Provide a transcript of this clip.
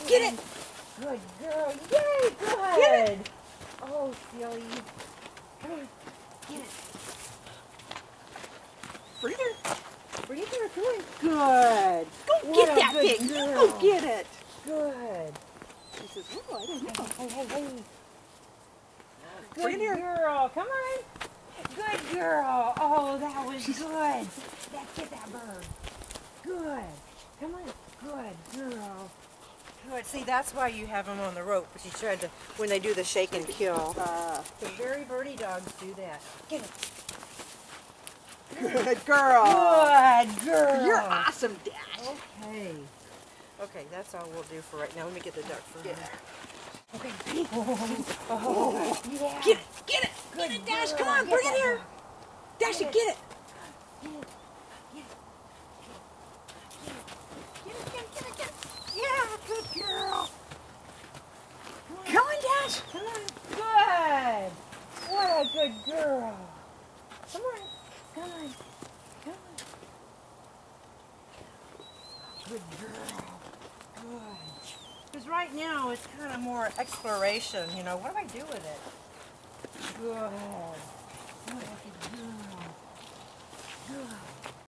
Get it. Good girl. Yay, good. Get it. Oh, silly. Come on. Get it. Breather. Breather, good. Good. Go What get a that good thing. girl. Go get it. Good. He says, oh, I don't know. Hey. Bring it here. Good girl. Come on. Good girl. Oh, that was good. Get that bird. Good. Come on. Good girl. Good. See, that's why you have them on the rope. But you tried to, when they do the shake and kill. The very birdie dogs do that. Get it. Good girl. Good girl. You're awesome, Dash. Okay. Okay, that's all we'll do for right now. Let me get the duck for Yeah. her. Okay. Oh, yeah. Get it. Get it. Good Get it, Dash. girl. Come on. Get Bring it that here. dog. Dash, Get get it. it. Get it. Yeah, good girl. Come on, Dash. Come on. Good. What a good girl. Come on. Come on. Come on. Good girl. Good. Because right now it's kind of more exploration, you know. What do I do with it? Good. What a good girl. Good.